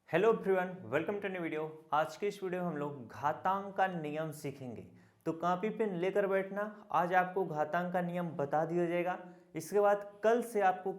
Hello everyone, welcome to new video. आज के इस वीडियो में हम लोग घातांक का नियम सीखेंगे। तो कॉपी पेन लेकर बैठना। आज आपको घातांक का नियम बता दिया जाएगा। इसके बाद कल से आपको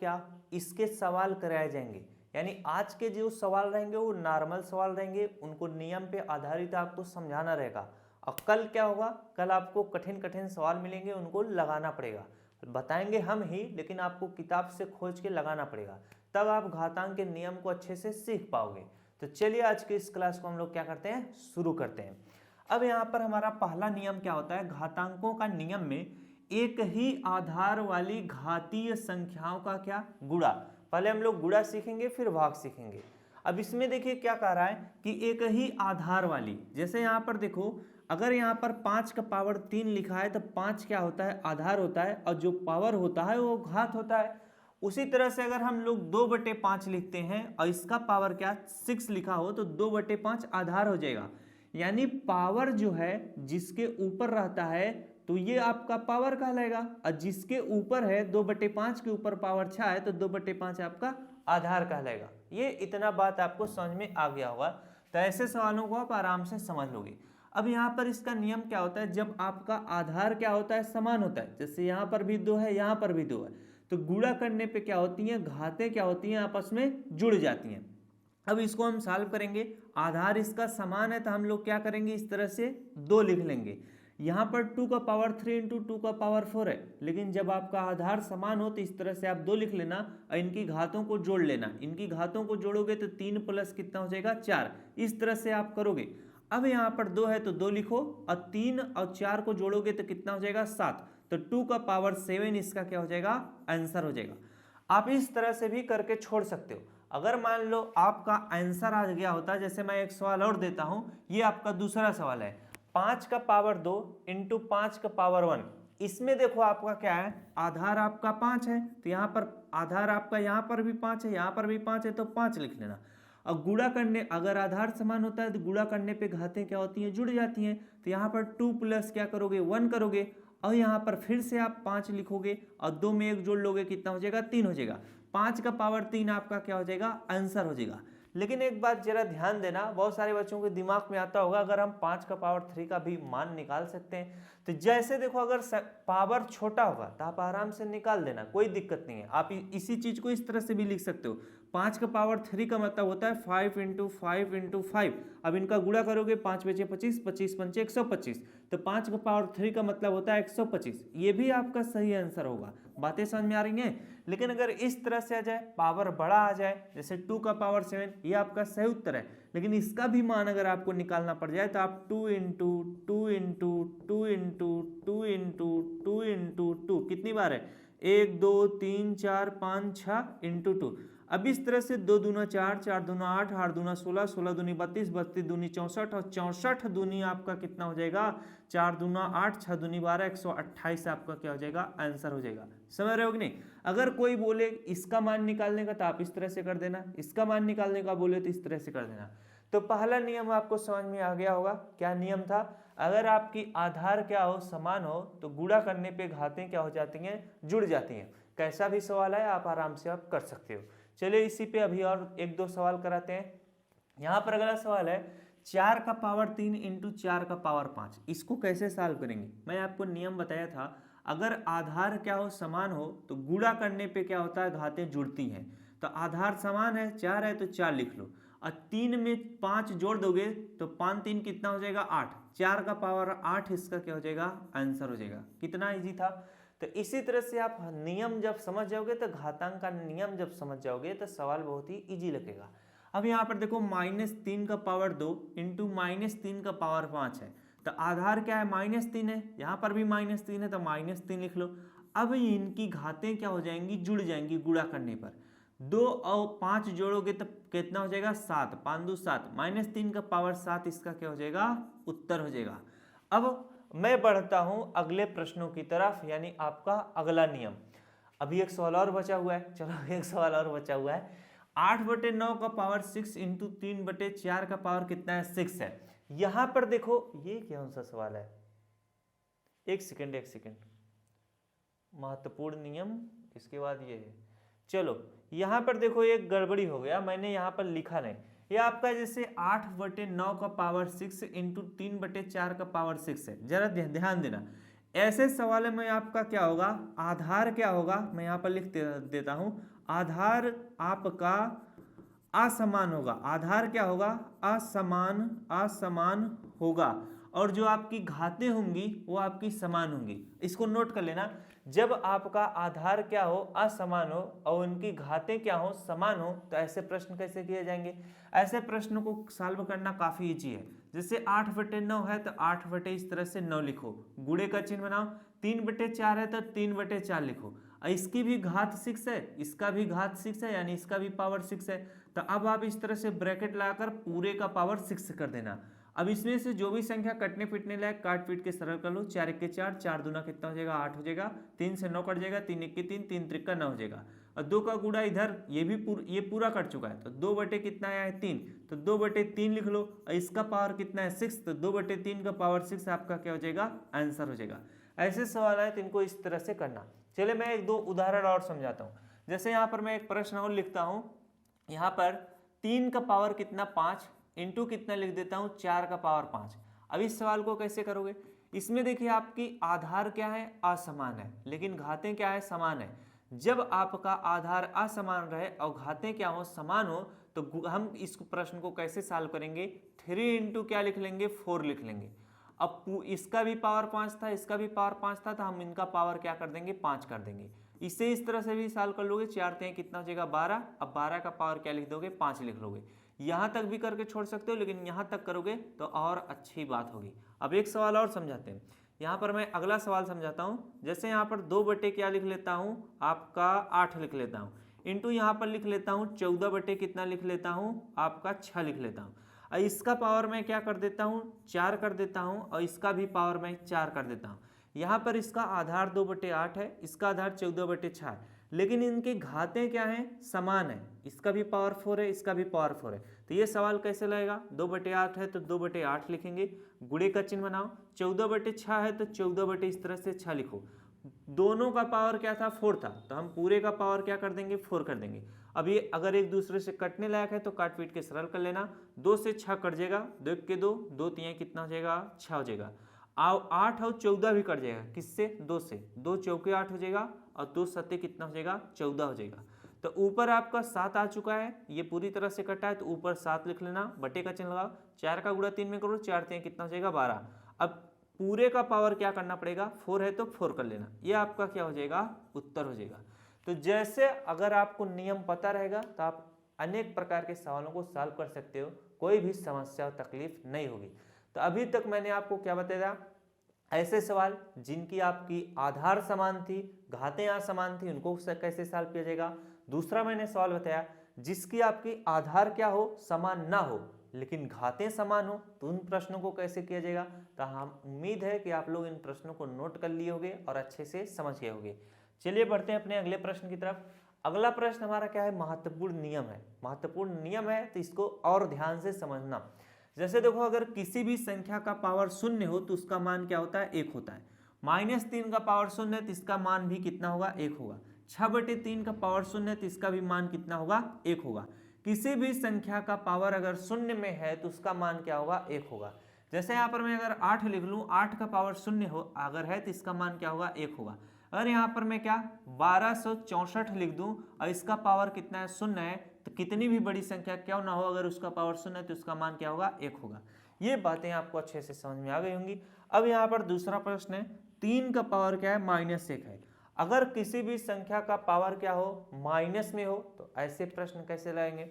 इसके सवाल कराए जाएंगे। यानी आज के जो सवाल रहेंगे वो नॉर्मल सवाल रहेंगे, उनको नियम पे आधारित आपको समझाना रहेगा। और कल क्या होगा, कल आपको कठिन कठिन सवाल मिलेंगे, उनको लगाना पड़ेगा। बताएंगे हम ही, लेकिन आपको किताब से खोज के लगाना पड़ेगा, तब आप घातांक के नियम को अच्छे से सीख पाओगे। तो चलिए आज के इस क्लास को हम लोग क्या करते हैं, शुरू करते हैं। अब यहाँ पर हमारा पहला नियम क्या होता है, घातांकों का नियम में एक ही आधार वाली घातीय संख्याओं का क्या गुणा। पहले हम लोग गुणा सीखेंगे, फिर भाग सीखेंगे। अब इसमें देखिए क्या कह रहा है कि एक ही आधार वाली, जैसे यहाँ पर देखो, अगर यहाँ पर 5 का पावर 3 लिखा है तो 5 क्या होता है, आधार होता है, और जो पावर होता है वो घात होता है। उसी तरह से अगर हम लोग 2/5 लिखते हैं और इसका पावर क्या 6 लिखा हो तो 2/5 आधार हो जाएगा। यानी पावर जो है जिसके ऊपर रहता है तो ये आपका पावर कहलाएगा, और जिसके ऊपर है 2/5 के ऊपर पावर 6 है तो 2/5 आपका आधार कहलाएगा। ये इतना बात आपको समझ में आ गया होगा। तो ऐसे सवालों को आप आराम से समझ लोगे। अब यहाँ पर इसका नियम क्या होता है, जब आपका आधार क्या होता है, समान होता है। जैसे यहाँ पर भी 2 है, यहाँ पर भी 2 है, तो गुणा करने पे क्या होती हैं, घातें क्या होती हैं, आपस में जुड़ जाती हैं। अब इसको हम सॉल्व करेंगे। आधार इसका समान है तो हम लोग क्या करेंगे, इस तरह से 2 लिख लेंगे। यहाँ पर 2 का पावर 3 इंटू 2 का पावर 4 है, लेकिन जब आपका आधार समान हो तो इस तरह से आप 2 लिख लेना और इनकी घातों को जोड़ लेना। इनकी घातों को जोड़ोगे तो 3 प्लस कितना हो जाएगा, 4। इस तरह से आप करोगे। अब यहाँ पर 2 है तो 2 लिखो, और 3 और 4 को जोड़ोगे तो कितना हो जाएगा, 7। तो 2 का पावर 7 इसका क्या हो जाएगा, आंसर हो जाएगा। आप इस तरह से भी करके छोड़ सकते हो। अगर मान लो आपका आंसर आ गया होता, जैसे मैं एक सवाल और देता हूं, ये आपका दूसरा सवाल है। 5 का पावर 2 इंटू 5 का पावर 1। इसमें देखो आपका क्या है, आधार आपका 5 है तो यहाँ पर आधार आपका यहाँ पर भी 5 है, यहाँ पर भी 5 है, तो 5 लिख लेना। और गुणा करने, अगर आधार समान होता है तो गुणा करने पे घातें क्या होती हैं, जुड़ जाती हैं। तो यहाँ पर 2 प्लस क्या करोगे, 1 करोगे, और यहाँ पर फिर से आप 5 लिखोगे और 2 में 1 जोड़ लोगे, कितना हो जाएगा, 3 हो जाएगा। 5 का पावर 3 आपका क्या हो जाएगा, आंसर हो जाएगा। लेकिन एक बात जरा ध्यान देना, बहुत सारे बच्चों के दिमाग में आता होगा अगर हम 5 का पावर 3 का भी मान निकाल सकते हैं। तो जैसे देखो, अगर पावर छोटा होगा तो आप आराम से निकाल देना, कोई दिक्कत नहीं है। आप इसी चीज को इस तरह से भी लिख सकते हो। 5 का पावर 3 का मतलब होता है 5 इंटू 5 इंटू 5। अब इनका गुणा करोगे, 5 बचे 25, 25 पंचे 125, तो 5 का पावर 3 का मतलब होता है 125। ये भी आपका सही आंसर होगा। बातें समझ में आ रही हैं। लेकिन अगर इस तरह से आ जाए, पावर बड़ा आ जाए, जैसे 2 का पावर 7, ये आपका सही उत्तर है। लेकिन इसका भी मान अगर आपको निकालना पड़ जाए तो आप 2 into 2 into 2 into 2 into 2 into 2, कितनी बार है, 1 2 3 4 5 6 इंटू 2। अब इस तरह से 2 दूना 4, 4 दूना 8, 8 दूना 16, 16 दूनी 32, 32 दूनी 64, और 64 दूनी आपका कितना हो जाएगा, 4 दूना 8, 6 दूनी 12, 128 आपका क्या हो जाएगा, आंसर हो जाएगा। समझ रहे हो कि नहीं। अगर कोई बोले इसका मान निकालने का तो आप इस तरह से कर देना, इसका मान निकालने का बोले तो इस तरह से कर देना। तो पहला नियम आपको समझ में आ गया होगा। क्या नियम था, अगर आपकी आधार क्या हो, समान हो, तो गुणा करने पे घातें क्या हो जाती हैं, जुड़ जाती हैं। कैसा भी सवाल है आप आराम से आप कर सकते हो। चलिए इसी पे अभी और 1-2 सवाल कराते हैं। यहाँ पर अगला सवाल है, 4 का पावर 3 इंटू 4 का पावर 5। इसको कैसे सॉल्व करेंगे, मैं आपको नियम बताया था। अगर आधार क्या हो, समान हो, तो गुणा करने पे क्या होता है, घातें जुड़ती हैं। तो आधार समान है, 4 है तो 4 लिख लो, और 3 में 5 जोड़ दोगे तो 5 3 कितना हो जाएगा, 8। 4 का पावर 8 इसका क्या हो जाएगा, आंसर हो जाएगा। कितना इजी था। तो इसी तरह से आप नियम जब समझ जाओगे, तो घातांक का नियम जब समझ जाओगे तो सवाल बहुत ही इजी लगेगा। अब यहाँ पर देखो, -3 का पावर 2 इंटू -3 का पावर 5 है। तो आधार क्या है, -3 है, यहाँ पर भी -3 है तो -3 लिख लो। अब इनकी घातें क्या हो जाएंगी, जुड़ जाएंगी गुणा करने पर। 2 और 5 जोड़ोगे तो कितना हो जाएगा, 7, 5 2 7, -3 का पावर 7 इसका क्या हो जाएगा, उत्तर हो जाएगा। अब मैं बढ़ता हूं अगले प्रश्नों की तरफ, यानी आपका अगला नियम। अभी एक सवाल और बचा हुआ है, चलो एक सवाल और बचा हुआ है। 8/9 का पावर 6 इंटू 3/4 का पावर कितना है, 6 है। यहां पर देखो ये कौन सा सवाल है, एक सेकेंड, महत्वपूर्ण नियम इसके बाद ये है। चलो यहां पर देखो एक गड़बड़ी हो गया, मैंने यहां पर लिखा नहीं। ये आपका जैसे 8/9 का पावर 6 इंटू 3/4 का पावर 6 है। जरा ध्यान देना, ऐसे सवाल में आपका क्या होगा, आधार क्या होगा, मैं यहाँ पर लिख देता हूँ, आधार आपका असमान होगा। आधार क्या होगा, असमान होगा, और जो आपकी घातें होंगी वो आपकी समान होंगी। इसको नोट कर लेना, जब आपका आधार क्या हो, असमान हो, और उनकी घातें क्या हो, समान हो, तो ऐसे प्रश्न कैसे किए जाएंगे। ऐसे प्रश्नों को सॉल्व करना काफी इजी है। जैसे 8/9 है तो 8 इस तरह से 9 लिखो, गुणे का चिन्ह बनाओ। 3/4 है तो 3/4 लिखो। इसकी भी घात 6 है, इसका भी घात 6 है, यानी इसका भी पावर 6 है। तो अब आप इस तरह से ब्रैकेट लगाकर पूरे का पावर 6 कर देना। अब इसमें से जो भी संख्या कटने पिटने लायक काट पीट के सरल कर लो। 4 1 4, 4 दूना कितना हो जाएगा, 8 हो जाएगा। 3 से 9 कट जाएगा, 3 1 3, 3 3 9 हो जाएगा। और 2 का गुणा इधर ये पूरा कट चुका है, तो 2 कितना आया है, 3, तो 2/3 लिख लो। और इसका पावर कितना है, 6, तो 2/3 का पावर 6 आपका क्या हो जाएगा, आंसर हो जाएगा। ऐसे सवाल है तो इनको इस तरह से करना। चलिए मैं एक दो उदाहरण और समझाता हूँ। जैसे यहाँ पर मैं एक प्रश्न और लिखता हूँ, यहाँ पर 3 का पावर कितना, 5, इंटू कितना लिख देता हूँ, 4 का पावर 5। अब इस सवाल को कैसे करोगे, इसमें देखिए आपकी आधार क्या है, असमान है, लेकिन घातें क्या है, समान है। जब आपका आधार असमान रहे और घातें क्या हो, समान हो, तो हम इस प्रश्न को कैसे सॉल्व करेंगे, 3 इंटू क्या लिख लेंगे, 4 लिख लेंगे। अब इसका भी पावर 5 था, इसका भी पावर 5 था, तो हम इनका पावर क्या कर देंगे, 5 कर देंगे। इसे इस तरह से भी सॉल्व कर लोगे। 4 3 कितना हो जाएगा, 12। अब 12 का पावर क्या लिख दोगे, 5 लिख लोगे। यहाँ तक भी करके छोड़ सकते हो, लेकिन यहाँ तक करोगे तो और अच्छी बात होगी। अब एक सवाल और समझाते हैं। यहाँ पर मैं अगला सवाल समझाता हूँ। जैसे यहाँ पर 2 क्या लिख लेता हूँ, आपका 8 लिख लेता हूँ, इंटू यहाँ पर लिख लेता हूँ 14 कितना लिख लेता हूँ, आपका 6 लिख लेता हूँ। और इसका पावर मैं क्या कर देता हूँ, 4 कर देता हूँ, और इसका भी पावर मैं 4 कर देता हूँ। यहाँ पर इसका आधार 2/8 है, इसका आधार 14/6 है, लेकिन इनकी घातें क्या हैं, समान है। इसका भी पावर 4 है, इसका भी पावर 4 है। तो ये सवाल कैसे लगेगा, 2/8 है तो 2/8 लिखेंगे, गुणे का चिन्ह बनाओ। 14/6 है तो 14 इस तरह से 6 लिखो। दोनों का पावर क्या था, 4 था, तो हम पूरे का पावर क्या कर देंगे, 4 कर देंगे। अब ये अगर एक दूसरे से कटने लायक है तो काट पीट के सरल कर लेना। 2 से 6 कट जाएगा, 2 1 2, 2 3 कितना हो जाएगा, 6 हो जाएगा। 8 और 14 भी कट जाएगा, किससे, 2 से, 2 चौके 8 हो जाएगा, और 2 सत्ते कितना हो जाएगा, 14 हो जाएगा। तो ऊपर आपका 7 आ चुका है, ये पूरी तरह से कटा है, तो ऊपर 7 लिख लेना, बटे का चिन्ह लगाओ। 4 का गुणा 3 में करो, 4 3 कितना हो जाएगा, 12। अब पूरे का पावर क्या करना पड़ेगा, 4 है तो 4 कर लेना। ये आपका क्या हो जाएगा, उत्तर हो जाएगा। तो जैसे अगर आपको नियम पता रहेगा तो आप अनेक प्रकार के सवालों को सॉल्व कर सकते हो, कोई भी समस्या और तकलीफ नहीं होगी। तो अभी तक मैंने आपको क्या बताया, ऐसे सवाल जिनकी आपकी आधार समान थी, घातें असमान थी, उनको कैसे सॉल्व किया जाएगा। दूसरा मैंने सवाल बताया जिसकी आपकी आधार क्या हो, समान ना हो, लेकिन घातें समान हो, तो उन प्रश्नों को कैसे किया जाएगा। तो हम उम्मीद है कि आप लोग इन प्रश्नों को नोट कर लिए होंगे और अच्छे से समझ गए होंगे। चलिए बढ़ते हैं अपने अगले प्रश्न की तरफ। अगला प्रश्न हमारा क्या है, महत्वपूर्ण नियम है। महत्वपूर्ण नियम है तो इसको और ध्यान से समझना। जैसे देखो, अगर किसी भी संख्या का पावर 0 हो तो उसका मान क्या होता है, 1 होता है। -3 का पावर 0 है तो इसका मान भी कितना होगा, 1 होगा। 6/3 का पावर 0 है तो इसका भी मान कितना होगा, 1 होगा। किसी भी संख्या का पावर अगर 0 में है तो उसका मान क्या होगा, 1 होगा। जैसे यहाँ पर मैं अगर 8 लिख लूँ, 8 का पावर 0 हो अगर है तो इसका मान क्या होगा, 1 होगा। अगर यहाँ पर मैं क्या 1264 लिख दूं और इसका पावर कितना है, 0 है, तो कितनी भी बड़ी संख्या क्यों ना हो, अगर उसका पावर 0 है तो उसका मान क्या होगा, 1 होगा। ये बातें आपको अच्छे से समझ में आ गई होंगी। अब यहाँ पर दूसरा प्रश्न है, 3 का पावर क्या है, -1 है। अगर किसी भी संख्या का पावर क्या हो, माइनस में हो, तो ऐसे प्रश्न कैसे लाएंगे।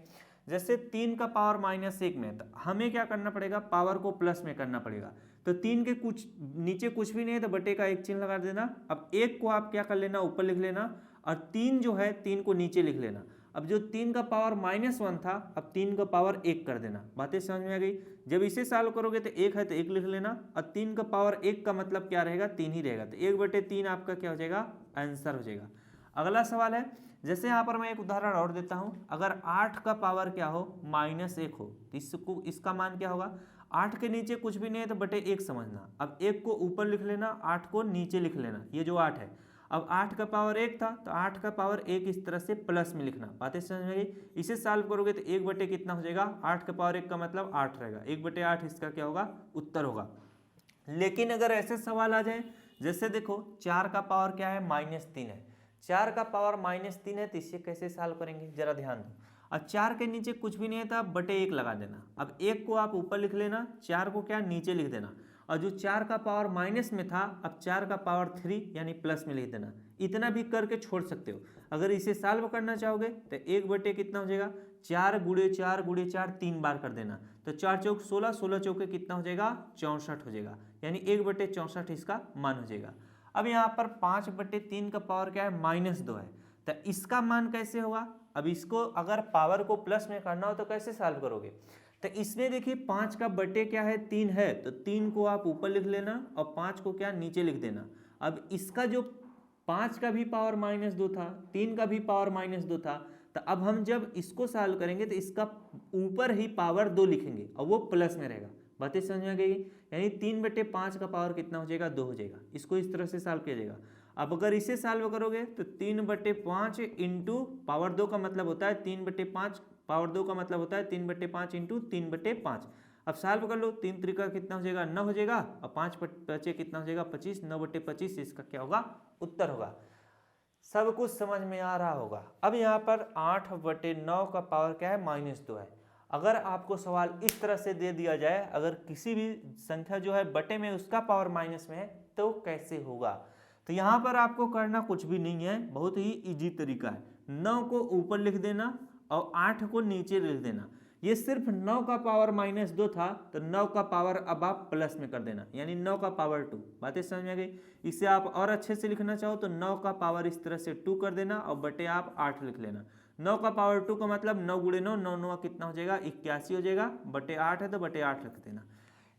जैसे 3 का पावर -1 में, तो हमें क्या करना पड़ेगा, पावर को प्लस में करना पड़ेगा। तो 3 के कुछ नीचे कुछ भी नहीं है तो बटे का 1 चिन्ह लगा देना। अब 1 को आप क्या कर लेना, ऊपर लिख लेना, और 3 जो है 3 को नीचे लिख लेना। अब जो 3 का पावर -1 था, अब 3 का पावर 1 कर देना। बातें समझ में आ गई। जब इसे सॉल्व करोगे तो 1 है तो 1 लिख लेना, और 3 का पावर 1 का मतलब क्या रहेगा, 3 ही रहेगा। तो 1/3 आपका क्या हो जाएगा, आंसर हो जाएगा। अगला सवाल है, जैसे यहाँ पर मैं एक उदाहरण और देता हूँ। अगर 8 का पावर क्या हो, -1 हो, तो इसका मान क्या होगा। 8 के नीचे कुछ भी नहीं है तो बटे 1 समझना। अब 1 को ऊपर लिख लेना, 8 को नीचे लिख लेना, ये जो 8 है। अब 8 का पावर 1 था तो 8 का पावर 1 इस तरह से प्लस में लिखना, बातें समझ में गई। इसे सॉल्व करोगे तो 1 बटे कितना हो जाएगा, 8 का पावर 1 का मतलब 8 रहेगा, 1 बटे 8 इसका क्या होगा, उत्तर होगा। लेकिन अगर ऐसे सवाल आ जाए जैसे देखो 4 का पावर क्या है, -3 है, 4 का पावर -3 है तो इसे कैसे सॉल्व करेंगे, जरा ध्यान दो। अब 4 के नीचे कुछ भी नहीं है तो आप बटे 1 लगा देना। अब 1 को आप ऊपर लिख लेना, 4 को क्या नीचे लिख देना, और जो 4 का पावर माइनस में था अब 4 का पावर 3 यानी प्लस में लिख देना। इतना भी करके छोड़ सकते हो। अगर इसे सॉल्व करना चाहोगे तो 1 बटे कितना हो जाएगा, 4 गुणे 4 गुणे 4 3 बार कर देना, तो 4 चौक 16, 16 चौके कितना हो जाएगा, 64 हो जाएगा, यानी 1 बटे 64 इसका मान हो जाएगा। अब यहाँ पर 5 बटे 3 का पावर क्या है, -2 है, तो इसका मान कैसे होगा। अब इसको अगर पावर को प्लस में करना हो तो कैसे सॉल्व करोगे, तो इसमें देखिए 5 का बटे क्या है, 3 है, तो 3 को आप ऊपर लिख लेना और 5 को क्या नीचे लिख देना। अब इसका जो 5 का भी पावर -2 था, 3 का भी पावर -2 था, तो अब हम जब इसको सॉल्व करेंगे तो इसका ऊपर ही पावर 2 लिखेंगे और वो प्लस में रहेगा, बातें समझ में गई। यानी 3 बटे 5 का पावर कितना हो जाएगा, 2 हो जाएगा। इसको इस तरह से सॉल्व किया जाएगा। अब अगर इसे सॉल्व करोगे तो 3 बटे 5 इंटू पावर 2 का मतलब होता है 3 बटे 5, पावर 2 का मतलब होता है 3 बटे 5 इंटू 3 बटे 5। अब सॉल्व कर लो, 3 त्रिका कितना हो जाएगा, 9 हो जाएगा, और 5 बचे कितना हो जाएगा, 25, 9 बटे 25 इसका क्या होगा, उत्तर होगा। सब कुछ समझ में आ रहा होगा। अब यहाँ पर 8 बटे 9 का पावर क्या है, -2 है। अगर आपको सवाल इस तरह से दे दिया जाए, अगर किसी भी संख्या जो है बटे में उसका पावर माइनस में है तो कैसे होगा, तो यहाँ पर आपको करना कुछ भी नहीं है, बहुत ही इजी तरीका है। 9 को ऊपर लिख देना और 8 को नीचे लिख देना। ये सिर्फ 9 का पावर -2 था तो 9 का पावर अब आप प्लस में कर देना, यानी 9 का पावर 2। बातें समझ में आ गई। इसे आप और अच्छे से लिखना चाहो तो 9 का पावर इस तरह से 2 कर देना और बटे आप 8 लिख लेना। 9 का पावर 2 का मतलब 9 गुणे 9, 9 9 कितना हो जाएगा, 81 हो जाएगा, बटे 8 है तो बटे 8 लिख देना।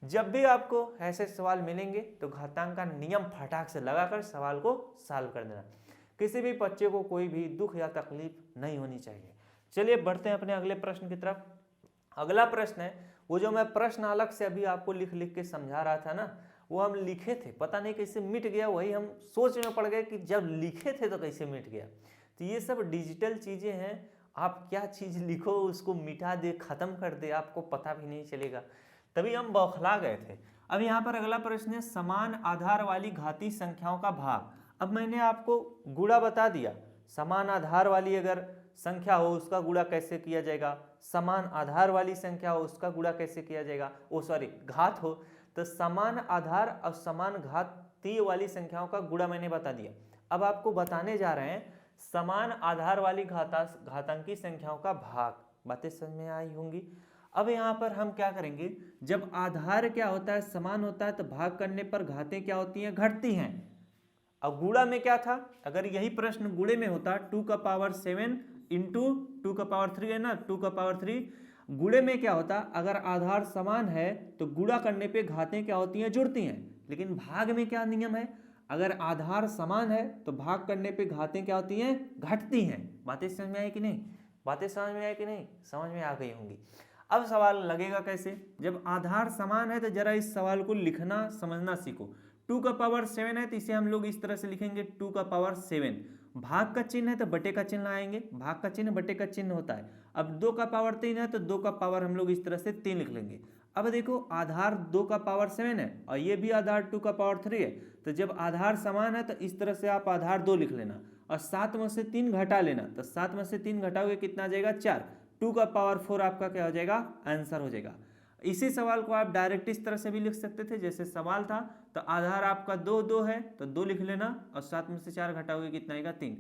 जब भी आपको ऐसे सवाल मिलेंगे तो घातांक का नियम फटाक से लगाकर सवाल को सॉल्व कर देना। किसी भी बच्चे को कोई भी दुख या तकलीफ नहीं होनी चाहिए। चलिए बढ़ते हैं अपने अगले प्रश्न की तरफ। अगला प्रश्न है, वो जो मैं प्रश्न अलग से अभी आपको लिख लिख के समझा रहा था ना, वो हम लिखे थे, पता नहीं कैसे मिट गया, वही हम सोच में पड़ गए कि जब लिखे थे तो कैसे मिट गया। तो ये सब डिजिटल चीज़ें हैं, आप क्या चीज़ लिखो उसको मिटा दे, ख़त्म कर दे, आपको पता भी नहीं चलेगा, तभी हम बौखला गए थे। अब यहाँ पर अगला प्रश्न है, समान आधार वाली घातीय संख्याओं का भाग। अब मैंने आपको गुणा बता दिया, समान आधार वाली अगर संख्या हो उसका गुणा कैसे किया जाएगा, समान आधार वाली संख्या हो उसका गुणा कैसे किया जाएगा, घात हो तो समान आधार और समान घातीय वाली संख्याओं का गुणा मैंने बता दिया। अब आपको बताने जा रहे हैं समान आधार वाली घातांकी संख्याओं का भाग। बातें समझ में आई होंगी। अब यहाँ पर हम क्या करेंगे, जब आधार क्या होता है, समान होता है, तो भाग करने पर घातें क्या होती हैं, घटती हैं। अब गुणा में क्या था, अगर यही प्रश्न गुणे में होता 2 का पावर 7 इंटू 2 का पावर 3 है ना, 2 का पावर 3, गुणे में क्या होता, अगर आधार समान है तो गुणा करने पे घातें क्या होती हैं, जुड़ती हैं। लेकिन भाग में क्या नियम है, अगर आधार समान है तो भाग करने पे घातें क्या होती हैं, घटती हैं। बातें समझ में आई कि नहीं, बातें समझ में आई कि नहीं, समझ में आ गई होंगी। अब सवाल लगेगा कैसे, जब आधार समान है तो जरा इस सवाल को लिखना समझना सीखो। 2 का पावर 7 है तो इसे हम लोग इस तरह से लिखेंगे 2 का पावर 7। भाग का चिन्ह है तो बटे का चिन्ह आएंगे, भाग का चिन्ह बटे का चिन्ह होता है। अब 2 का पावर 3 है तो 2 का पावर हम लोग इस तरह से 3 लिख लेंगे। अब देखो आधार 2 का पावर 7 है और ये भी आधार 2 का पावर 3 है, तो जब आधार समान है तो इस तरह से आप आधार 2 लिख लेना और 7 में से 3 घटा लेना, तो 7 में से 3 घटाओगे कितना आ जाएगा, 4। 2 का पावर 4 आपका क्या हो जाएगा, आंसर हो जाएगा। इसी सवाल को आप डायरेक्ट इस तरह से भी लिख सकते थे, जैसे सवाल था तो आधार आपका 2 है तो 2 लिख लेना और 7 में से 4 घटाओगे कितना आएगा, 3।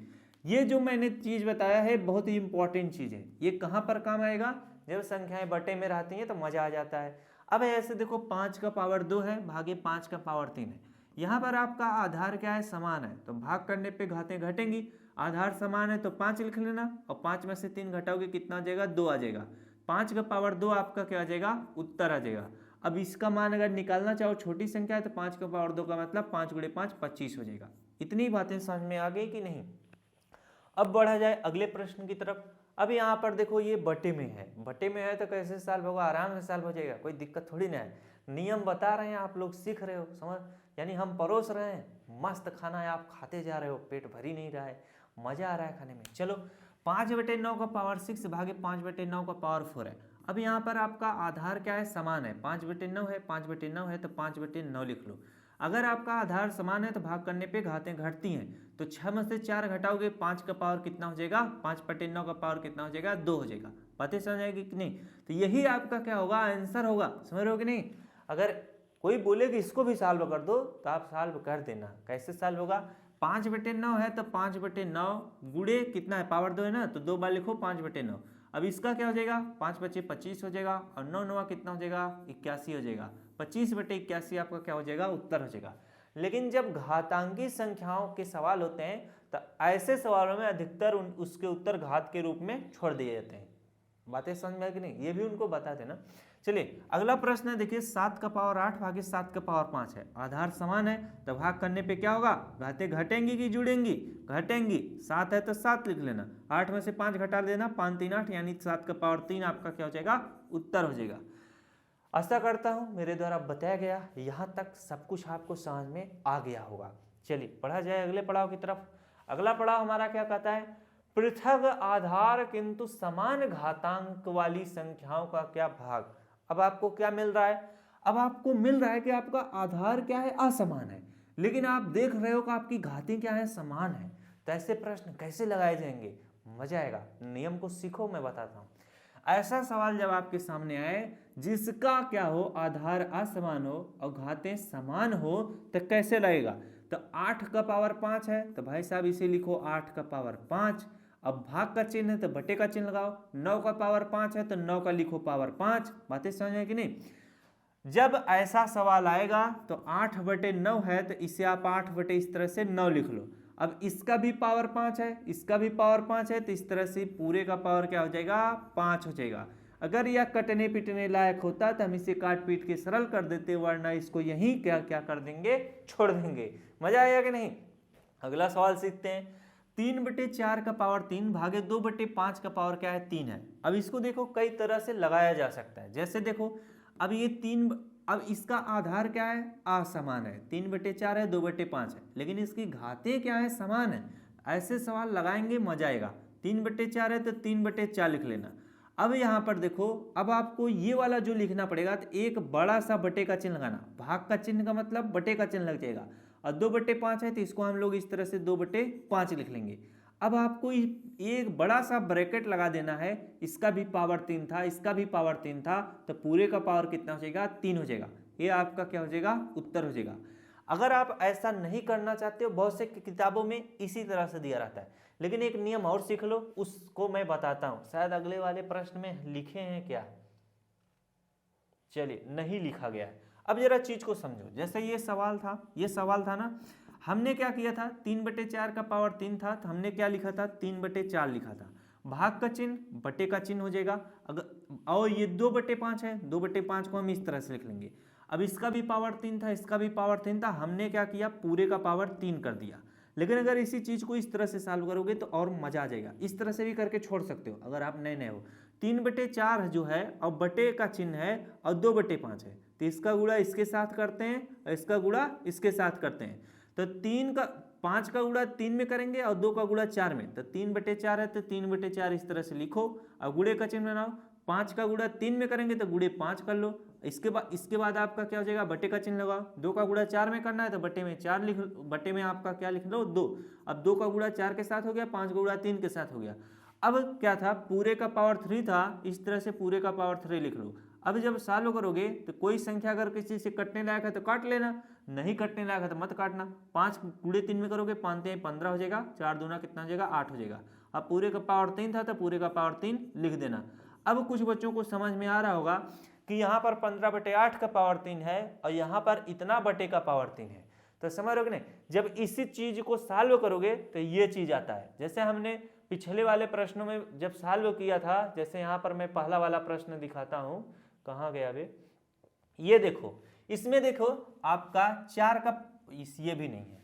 ये जो मैंने चीज बताया है बहुत ही इंपॉर्टेंट चीज है। ये कहाँ पर काम आएगा, जब संख्याएं बटे में रहती हैं तो मजा आ जाता है। अब ऐसे देखो 5 का पावर 2 है भागे 5 का पावर 3 है। यहाँ पर आपका आधार क्या है, समान है, तो भाग करने पे घातें घटेंगी। आधार समान है तो 5 लिख लेना और 5 में से 3 घटाओगे कितना आ जाएगा, 2 आ जाएगा। 5 का पावर 2 आपका क्या आ जाएगा, उत्तर आ जाएगा। अब इसका मान अगर निकालना चाहो, छोटी संख्या है तो 5 का पावर 2 का मतलब 5 गुणे 5 25 हो जाएगा। इतनी बातें समझ में आ गई कि नहीं। अब बढ़ा जाए अगले प्रश्न की तरफ। अब यहाँ पर देखो ये बटे में है, बटे में है तो कैसे सॉल्व होगा, आराम से सॉल्व हो जाएगा, कोई दिक्कत थोड़ी ना है। नियम बता रहे हैं, आप लोग सीख रहे हो, समझ, यानी हम परोस रहे हैं, मस्त खाना है, आप खाते जा रहे हो, पेट भर ही नहीं रहा है, मजा आ रहा है खाने में। चलो 5/9 का पावर 6 भागे 5/9 का पावर 4 है। अब यहाँ पर आपका आधार क्या है, समान है, 5/9 है, 5/9 है तो 5/9 लिख लो। अगर आपका आधार समान है तो भाग करने पे घातें घटती हैं, तो 6 में से 4 घटाओगे 5 का पावर कितना हो जाएगा, 5/9 का पावर कितना हो जाएगा, 2 हो जाएगा। बातें समझ आएगी कि नहीं? तो यही आपका क्या होगा, आंसर होगा। समझ रहे हो कि नहीं? अगर कोई बोले कि इसको भी सॉल्व कर दो तो आप सॉल्व कर देना। कैसे सॉल्व होगा, 5/9 है तो 5/9 गुड़े कितना है, पावर 2 है ना, तो 2 बार लिखो 5/9। अब इसका क्या हो जाएगा, 5 × 5 = 25 हो जाएगा, और 9 9 कितना हो जाएगा, 81 हो जाएगा। 25/81 आपका क्या हो जाएगा, उत्तर हो जाएगा। लेकिन जब घातांकी संख्याओं के सवाल होते हैं तो ऐसे सवालों में अधिकतर उसके उत्तर घात के रूप में छोड़ दिए जाते हैं। बातें समझ में आई कि नहीं, ये भी उनको बता देना। चलिए अगला प्रश्न है, देखिए 7 का पावर 8 भागे 7 का पावर 5 है, आधार समान है तो भाग करने पे क्या होगा, घातें घटेंगी कि जुड़ेंगी, घटेंगी। 7 है तो 7 लिख लेना, 8 में से 5 घटा देना, 5 3 8 यानी 7 का पावर 3 आपका क्या हो जाएगा, उत्तर हो जाएगा। आशा करता हूं मेरे द्वारा बताया गया यहाँ तक सब कुछ आपको समझ में आ गया होगा। चलिए पढ़ा जाए अगले पड़ाव की तरफ। अगला पड़ाव हमारा क्या कहता है, पृथक आधार किंतु समान घातांक वाली संख्याओं का क्या भाग। अब आपको क्या मिल रहा है, अब आपको मिल रहा है कि आपका आधार क्या है, असमान है, लेकिन आप देख रहे हो कि आपकी घातें क्या है, समान है। तो ऐसे प्रश्न कैसे लगाए जाएंगे, मजा आएगा। नियम को सीखो, मैं बताता हूं। ऐसा सवाल जब आपके सामने आए जिसका क्या हो, आधार असमान हो और घातें समान हो, तो कैसे लगेगा। तो 8 का पावर 5 है तो भाई साहब इसे लिखो 8 का पावर 5। अब भाग का चिन्ह है तो बटे का चिन्ह लगाओ। 9 का पावर 5 है तो 9 का लिखो पावर 5। बातें समझ में कि नहीं? जब ऐसा सवाल आएगा तो 8/9 है तो इसे आप 8 इस तरह से 9 लिख लो। अब इसका भी पावर 5 है, इसका भी पावर 5 है, तो इस तरह से पूरे का पावर क्या हो जाएगा, 5 हो जाएगा। अगर यह कटने पिटने लायक होता तो हम इसे काट पीट के सरल कर देते, वरना इसको यहीं क्या क्या कर देंगे, छोड़ देंगे। मजा आया कि नहीं? अगला सवाल सीखते हैं। 3/4 का पावर 3 भागे 2/5 का पावर क्या है, 3 है। अब इसको देखो कई तरह से लगाया जा सकता है। जैसे देखो अब ये 3, अब इसका आधार क्या है, असमान है, 3/4 है, 2/5 है, लेकिन इसकी घातें क्या है, समान है। ऐसे सवाल लगाएंगे, मजा आएगा। 3/4 है तो 3/4 लिख लेना। अब यहाँ पर देखो, अब आपको ये वाला जो लिखना पड़ेगा तो एक बड़ा सा बटे का चिन्ह लगाना। भाग का चिन्ह का मतलब बटे का चिन्ह लग जाएगा, और 2/5 है तो इसको हम लोग इस तरह से 2/5 लिख लेंगे। अब आपको एक बड़ा सा ब्रैकेट लगा देना है, इसका भी पावर 3 था, इसका भी पावर 3 था, तो पूरे का पावर कितना हो जाएगा, 3 हो जाएगा। ये आपका क्या हो जाएगा, उत्तर हो जाएगा। अगर आप ऐसा नहीं करना चाहते हो, बहुत से किताबों में इसी तरह से दिया रहता है, लेकिन एक नियम और सीख लो, उसको मैं बताता हूं। शायद अगले वाले प्रश्न में लिखे हैं क्या, चलिए नहीं लिखा गया है। अब जरा चीज को समझो। जैसे ये सवाल था ना, हमने क्या किया था, 3/4 का पावर 3 था तो हमने क्या लिखा था, 3/4 लिखा था। भाग का चिन्ह बटे का चिन्ह हो जाएगा। अगर और ये 2/5 है, 2/5 को हम इस तरह से लिख लेंगे। अब इसका भी पावर 3 था, इसका भी पावर 3 था, हमने क्या किया, पूरे का पावर 3 कर दिया। लेकिन अगर इसी चीज को इस तरह से सॉल्व करोगे तो और मजा आ जाएगा। इस तरह से भी करके छोड़ सकते हो अगर आप नए हो। 3/4 जो है और बटे का चिन्ह है और 2/5 है, तो इसका गुणा इसके साथ करते हैं और इसका गुणा इसके साथ करते हैं। तो 5 का गुणा 3 में करेंगे और 2 का गुणा 4 में, तो 3/4 है तो 3/4 इस तरह से लिखो और गुणे का चिन्ह बनाओ। 5 का गुणा 3 में करेंगे तो गुणे 5 कर लो। इसके बाद आपका क्या हो जाएगा, बटे का चिन्ह लगाओ। 2 का गुणा 4 में करना है तो बटे में 4 लिख, बटे में आपका क्या लिख लो, 2। अब 2 का गुणा 4 के साथ हो गया, 5 का गुणा 3 के साथ हो गया। अब क्या था, पूरे का पावर 3 था, इस तरह से पूरे का पावर 3 लिख लो। अब जब सॉल्व करोगे तो कोई संख्या अगर किसी से कटने लायक है तो काट लेना, नहीं कटने लायक है तो मत काटना। 5 गुणे 3 में करोगे, 5 3 15 हो जाएगा, 4 दूना कितना हो जाएगा, 8 हो जाएगा। अब पूरे का पावर 3 था तो पूरे का पावर 3 लिख देना। अब कुछ बच्चों को समझ में आ रहा होगा कि यहाँ पर 15/8 का पावर 3 है और यहाँ पर इतना बटे का पावर 3 है, तो समझ रहे हो कि नहीं। जब इसी चीज को सॉल्व करोगे तो ये चीज आता है। जैसे हमने पिछले वाले प्रश्नों में जब सॉल्व किया था, जैसे यहाँ पर मैं पहला वाला प्रश्न दिखाता हूँ, कहाँ गया बे, ये देखो, इसमें देखो आपका 4 का, ये भी नहीं है,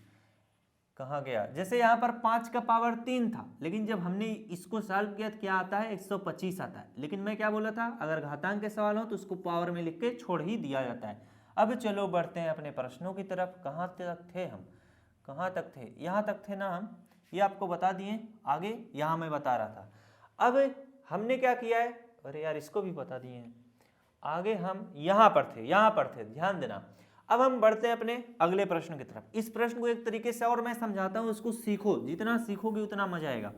कहाँ गया। जैसे यहाँ पर 5 का पावर 3 था, लेकिन जब हमने इसको सॉल्व किया तो क्या आता है, 125 आता है। लेकिन मैं क्या बोला था, अगर घातांक के सवाल हो तो उसको पावर में लिख के छोड़ ही दिया जाता है। अब चलो बढ़ते हैं अपने प्रश्नों की तरफ। कहाँ तक थे हम, कहाँ तक थे, यहाँ तक थे ना हम, ये आपको बता दिए। आगे यहाँ मैं बता रहा था। अब हमने क्या किया है, अरे यार इसको भी बता दिए हैं। आगे हम यहाँ पर थे, ध्यान देना। अब हम बढ़ते हैं अपने अगले प्रश्न की तरफ। इस प्रश्न को एक तरीके से और मैं समझाता हूँ, उसको सीखो, जितना सीखोगे उतना मजा आएगा।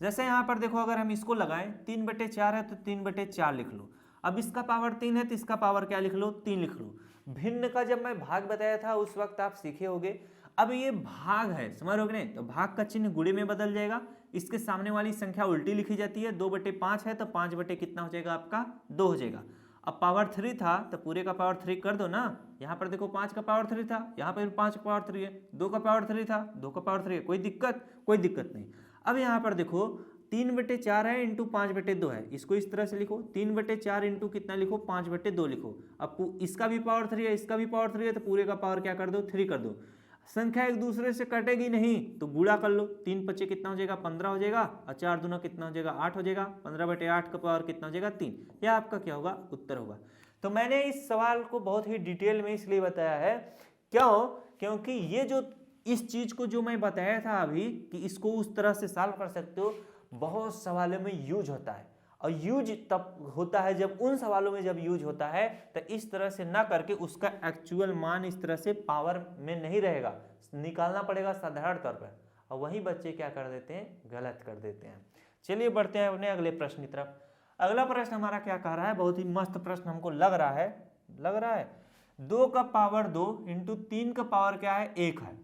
जैसे यहाँ पर देखो, अगर हम इसको लगाएं 3/4 है तो 3/4 लिख लो। अब इसका पावर 3 है तो इसका पावर क्या लिख लो, 3 लिख लो। भिन्न का जब मैं भाग बताया था उस वक्त आप सीखे होगे। अब ये भाग है, समझ रहे हो कि नहीं, तो भाग का चिन्ह गुणे में बदल जाएगा। इसके सामने वाली संख्या उल्टी लिखी जाती है। 2/5 है तो 5 बटे कितना हो जाएगा आपका, 2 हो जाएगा। अब पावर 3 था तो पूरे का पावर 3 कर दो ना। यहाँ पर देखो 5 का पावर 3 था, यहाँ पर 5 का पावर 3 है, 2 का पावर 3 था, 2 का पावर 3 है, कोई दिक्कत नहीं। अब यहाँ पर देखो 3/4 है इंटू 5/2 है, इसको इस तरह से लिखो। 3/4 इंटू कितना लिखो, 5/2 लिखो। अब इसका भी पावर 3 है, इसका भी पावर 3 है, तो पूरे का पावर क्या कर दो, 3 कर दो। संख्या एक दूसरे से कटेगी नहीं तो गुणा कर लो। 3×5 कितना हो जाएगा, 15 हो जाएगा, और 4 दूना कितना हो जाएगा, 8 हो जाएगा। 15/8 का पावर कितना हो जाएगा, 3। यह आपका क्या होगा, उत्तर होगा। तो मैंने इस सवाल को बहुत ही डिटेल में इसलिए बताया है, क्यों, क्योंकि ये जो इस चीज को जो मैं बताया था अभी कि इसको उस तरह से सॉल्व कर सकते हो, बहुत सवालों में यूज होता है। और यूज तब होता है जब उन सवालों में जब यूज होता है तो इस तरह से ना करके उसका एक्चुअल मान इस तरह से पावर में नहीं रहेगा, निकालना पड़ेगा साधारण तौर पर। और वही बच्चे क्या कर देते हैं, गलत कर देते हैं। चलिए बढ़ते हैं अपने अगले प्रश्न की तरफ। अगला प्रश्न हमारा क्या कह रहा है, बहुत ही मस्त प्रश्न हमको लग रहा है। 2 का पावर 2 इंटू 3 का पावर क्या है, 1 है।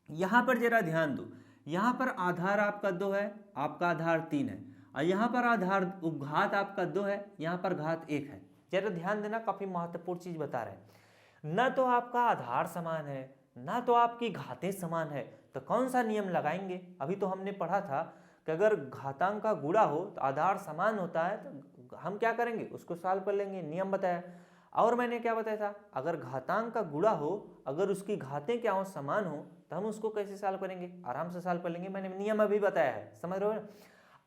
यहाँ पर जरा ध्यान दो, यहाँ पर आधार आपका 2 है, आपका आधार 3 है, और यहाँ पर आधार घात आपका 2 है, यहाँ पर घात 1 है। जरा ध्यान देना, काफी महत्वपूर्ण चीज बता रहे हैं। ना तो आपका आधार समान है, ना तो आपकी घातें समान है, तो कौन सा नियम लगाएंगे। अभी तो हमने पढ़ा था कि अगर घातांक का गुणा हो तो आधार समान होता है, तो हम क्या करेंगे, उसको सॉल्व कर लेंगे, नियम बताया। और मैंने क्या बताया था, अगर घातांक का गुणा हो, अगर उसकी घातें क्या हो, समान हो, तो हम उसको कैसे सॉल्व करेंगे, आराम से सॉल्व कर लेंगे। मैंने नियम अभी बताया है, समझ रहे हो।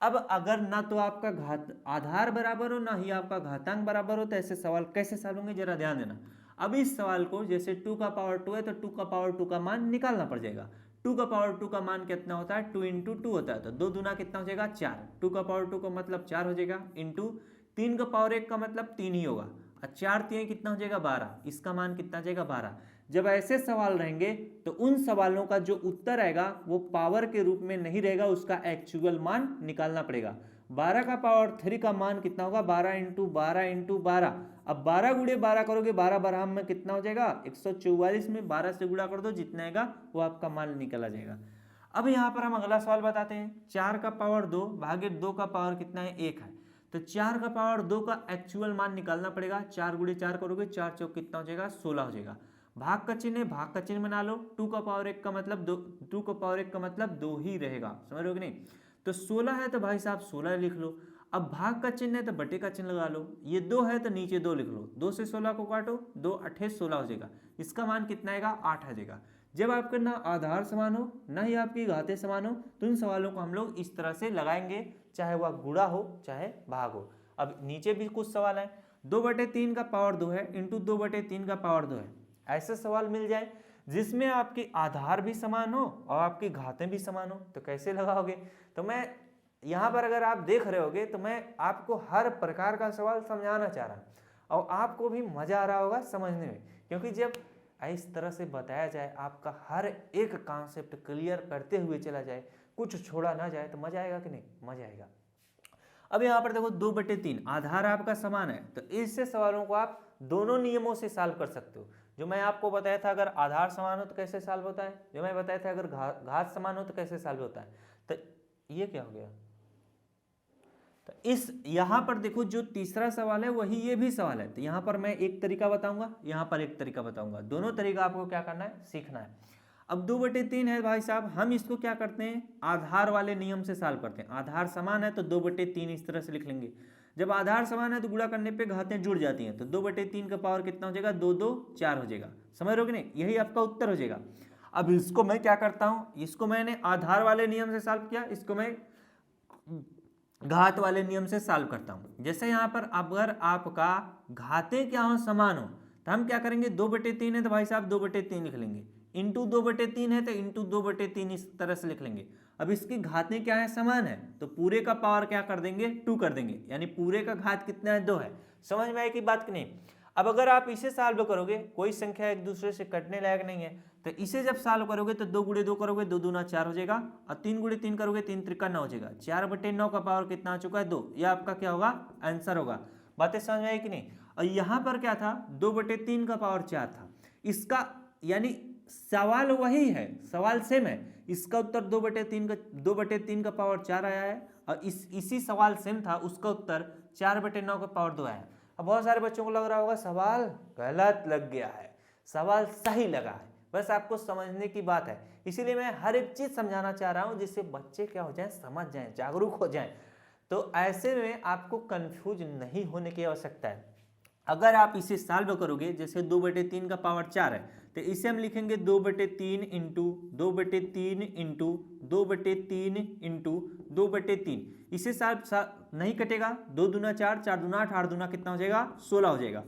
अब अगर ना तो आपका घात आधार बराबर हो, ना ही आपका घातांक बराबर हो, तो ऐसे सवाल कैसे सॉल्व होंगे, जरा ध्यान देना। अब इस सवाल को जैसे 2 का पावर 2 है तो 2 का पावर 2 का मान निकालना पड़ जाएगा। 2 का पावर 2 का मान कितना होता है, 2 इंटू 2 होता है, तो 2 दूना कितना हो जाएगा, 4। 2 का पावर 2 का मतलब 4 हो जाएगा, इंटू 3 का पावर 1 का मतलब 3 ही होगा, और 4 3 कितना हो जाएगा, 12। इसका मान कितना हो जाएगा, 12। जब ऐसे सवाल रहेंगे तो उन सवालों का जो उत्तर आएगा वो पावर के रूप में नहीं रहेगा, उसका एक्चुअल मान निकालना पड़ेगा। 12 का पावर 3 का मान कितना होगा, 12 इंटू 12 इंटू 12। अब 12 गुणे 12 करोगे, 12 12 में कितना हो जाएगा, 144 में 12 से गुणा कर दो, जितना आएगा वो आपका मान निकला जाएगा। अब यहाँ पर हम अगला सवाल बताते हैं। 4 का पावर 2 भागे 2 का पावर कितना है, 1 है। तो 4 का पावर 2 का एक्चुअल मान निकालना पड़ेगा। 4 गुणे 4 करोगे, 4 चौक कितना हो जाएगा, 16 हो जाएगा। भाग का चिन्ह है, भाग का चिन्ह बना लो। 2 का पावर 1 का मतलब 2, 2 का पावर 1 का मतलब 2 ही रहेगा, समझ रहे हो कि नहीं। तो 16 है तो भाई साहब 16 लिख लो। अब भाग का चिन्ह है तो बटे का चिन्ह लगा लो। ये 2 है तो नीचे 2 लिख लो। 2 से 16 को काटो, 2 8 16 हो जाएगा। इसका मान कितना आएगा, 8 आ जाएगा। जब आपका ना आधार समान हो ना ही आपकी घातें समान हो, तो इन सवालों को हम लोग इस तरह से लगाएंगे, चाहे वह गुणा हो चाहे भाग हो। अब नीचे भी कुछ सवाल है। 2/3 का पावर 2 है इंटू 2/3 का पावर 2 है। ऐसे सवाल मिल जाए जिसमें आपकी आधार भी समान हो और आपकी घातें भी समान हो, तो कैसे लगाओगे। तो मैं यहाँ पर अगर आप देख रहे होगे तो मैं आपको हर प्रकार का सवाल समझाना चाह रहा हूँ और आपको भी मजा आ रहा होगा समझने में, क्योंकि जब इस तरह से बताया जाए, आपका हर एक कॉन्सेप्ट क्लियर करते हुए चला जाए, कुछ छोड़ा ना जाए, तो मजा आएगा कि नहीं, मजा आएगा। अब यहाँ पर देखो 2/3 आधार आपका समान है, तो इससे सवालों को आप दोनों नियमों से सॉल्व कर सकते हो। जो मैं आपको बताया था अगर आधार समान हो तो कैसे सॉल्व होता है, जो मैं बताया था अगर घात समान हो तो कैसे सॉल्व होता है। तो ये क्या हो गया, तो इस यहाँ पर देखो जो तीसरा सवाल है वही ये भी सवाल है। तो यहाँ पर मैं एक तरीका बताऊंगा, यहाँ पर एक तरीका बताऊंगा, दोनों तरीका आपको क्या करना है, सीखना है। अब 2/3 है भाई साहब, हम इसको क्या करते हैं, आधार वाले नियम से सॉल्व करते हैं। आधार समान है तो 2/3 इस तरह से लिख लेंगे। जब आधार समान है तो गुणा करने पे घातें जुड़ जाती हैं, तो 2/3 का पावर कितना हो जाएगा, 2 2 4 हो जाएगा, समझ रहे हो कि नहीं, यही आपका उत्तर हो जाएगा। अब इसको मैं क्या करता हूँ, इसको मैंने आधार वाले नियम से सॉल्व किया, इसको मैं घात वाले नियम से सॉल्व करता हूँ। जैसे यहाँ पर अगर आपका घातें क्या हो, समान हो, तो हम क्या करेंगे, 2/3 है तो भाई साहब 2/3 लिख लेंगे, इंटू 2/3 है तो इंटू 2/3 इस तरह से लिख लेंगे। अब इसकी घातें क्या है, समान है, तो पूरे का पावर क्या कर देंगे, 2 कर देंगे, यानी पूरे का घात कितना है, 2 है। समझ में आई कि बात कि नहीं। अब अगर आप इसे सॉल्व करोगे, कोई संख्या एक दूसरे से कटने लायक नहीं है, तो इसे जब सॉल्व करोगे तो 2 गुणे 2 करोगे, 2 दूना 4 हो जाएगा, और 3 गुणे 3 करोगे, 3 त्रिका 9 हो जाएगा। 4/9 का पावर कितना आ चुका है, 2। यह आपका क्या होगा, आंसर होगा। बातें समझ में आई कि नहीं। और यहाँ पर क्या था, 2/3 का पावर 4 था। इसका यानी सवाल वही है, सवाल सेम है, इसका उत्तर 2/3 का पावर 4 आया है, और इसी सवाल सेम था, उसका उत्तर 4/9 का पावर 2 आया है। अब बहुत सारे बच्चों को लग रहा होगा सवाल गलत लग गया है, सवाल सही लगा है, बस आपको समझने की बात है। इसीलिए मैं हर एक चीज समझाना चाह रहा हूं जिससे बच्चे क्या हो जाएं, समझ जाएं, जागरूक हो जाएं। तो ऐसे में आपको कंफ्यूज नहीं होने की आवश्यकता है। अगर आप इसे सॉल्व करोगे, जैसे 2/3 का पावर 4 है, तो इसे हम लिखेंगे 2/3 इंटू 2/3 इंटू 2/3 इंटू 2/3। इसे नहीं कटेगा, 2 दूना 4, 4 दूना 8, 8 दूना कितना हो जाएगा, 16 हो जाएगा।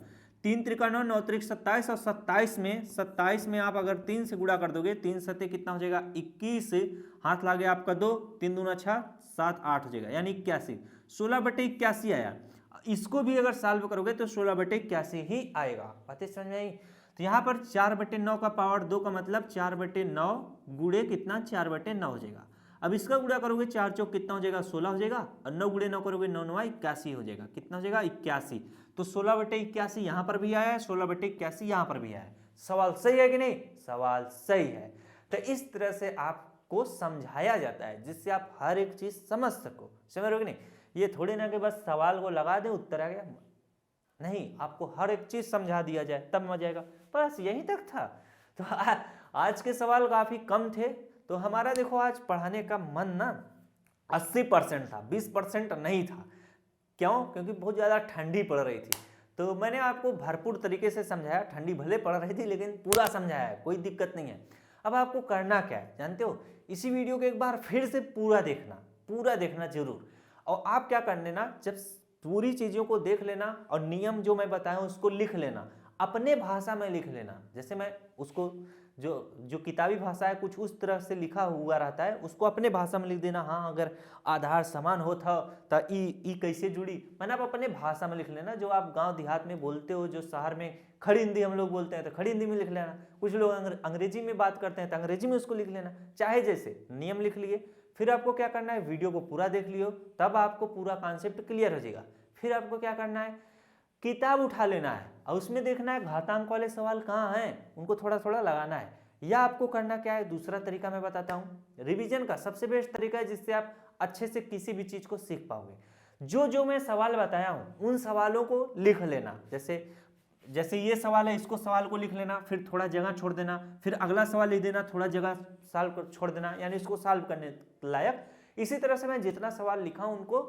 3 त्रिका 9, 9 त्रिक 27, और 27 में आप अगर 3 से गुणा कर दोगे, 3 सत्ते कितना हो जाएगा, 21, हाथ लागे आपका 2, 3 दूना 6, 7 8 हो जाएगा, यानी 81। 16/81 आया। इसको भी अगर सॉल्व करोगे तो 16/81 ही आएगा। बातें समझ में आई। तो यहाँ पर 4/9 का पावर 2 का मतलब 4/9 गुणे कितना, 4/9 हो जाएगा। अब इसका गुणा करोगे, 4 चौक कितना हो जाएगा, 16 हो जाएगा, और 9 गुणे 9 करोगे, 9 9 81 हो जाएगा। कितना हो जाएगा, 81। तो 16/81 यहाँ पर भी आया है, 16/81 यहाँ पर भी आया है। सवाल सही है कि नहीं, सवाल सही है। तो इस तरह से आपको समझाया जाता है जिससे आप हर एक चीज समझ सको। समझ रहे हो कि नहीं। ये थोड़ी ना कि बस सवाल को लगा दे उत्तर आ गया, नहीं, आपको हर एक चीज समझा दिया जाए तब मजा आएगा। बस यही तक था। तो आज के सवाल काफी कम थे, तो हमारा देखो आज पढ़ाने का मन ना 80% था, 20% नहीं था। क्यों, क्योंकि बहुत ज्यादा ठंडी पड़ रही थी, तो मैंने आपको भरपूर तरीके से समझाया। ठंडी भले पड़ रही थी लेकिन पूरा समझाया है, कोई दिक्कत नहीं है। अब आपको करना क्या है जानते हो, इसी वीडियो को एक बार फिर से पूरा देखना जरूर। और आप क्या करने ना, जब पूरी चीजों को देख लेना और नियम जो मैं बताया उसको लिख लेना, अपने भाषा में लिख लेना। जैसे मैं उसको जो किताबी भाषा है कुछ उस तरह से लिखा हुआ रहता है, उसको अपने भाषा में लिख देना। हाँ, अगर आधार समान होता तो ई कैसे जुड़ी, मैंने आप अपने भाषा में लिख लेना। जो आप गांव देहात में बोलते हो, जो शहर में खड़ी हिंदी हम लोग बोलते हैं तो खड़ी हिंदी में लिख लेना। कुछ लोग अंग्रेजी में बात करते हैं तो अंग्रेजी में उसको लिख लेना। चाहे जैसे नियम लिख लिए, फिर आपको क्या करना है, वीडियो को पूरा देख लियो, तब आपको पूरा कॉन्सेप्ट क्लियर हो जाएगा। फिर आपको क्या करना है, किताब उठा लेना है और उसमें देखना है घातांक वाले सवाल कहाँ हैं, उनको थोड़ा थोड़ा लगाना है। या आपको करना क्या है, दूसरा तरीका मैं बताता हूँ। रिवीजन का सबसे बेस्ट तरीका है जिससे आप अच्छे से किसी भी चीज को सीख पाओगे। जो मैं सवाल बताया हूँ उन सवालों को लिख लेना। जैसे ये सवाल है, इसको सवाल को लिख लेना, फिर थोड़ा जगह छोड़ देना, फिर अगला सवाल लिख देना, थोड़ा जगह सॉल्व छोड़ देना, यानी इसको सॉल्व करने लायक। इसी तरह से मैं जितना सवाल लिखा हूं उनको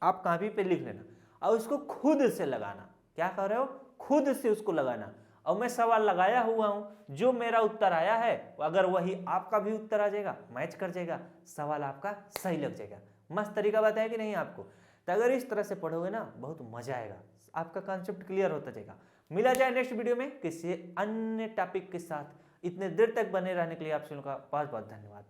आप कॉपी पे लिख लेना और उसको खुद से लगाना। क्या कर रहे हो, खुद से उसको लगाना। और मैं सवाल लगाया हुआ हूं, जो मेरा उत्तर आया है अगर वही आपका भी उत्तर आ जाएगा, मैच कर जाएगा, सवाल आपका सही लग जाएगा। मस्त तरीका बताया कि नहीं आपको। तो अगर इस तरह से पढ़ोगे ना, बहुत मजा आएगा, आपका कॉन्सेप्ट क्लियर होता जाएगा। मिला जाए नेक्स्ट वीडियो में किसी अन्य टॉपिक के साथ। इतने देर तक बने रहने के लिए आप सभी का बहुत बहुत धन्यवाद।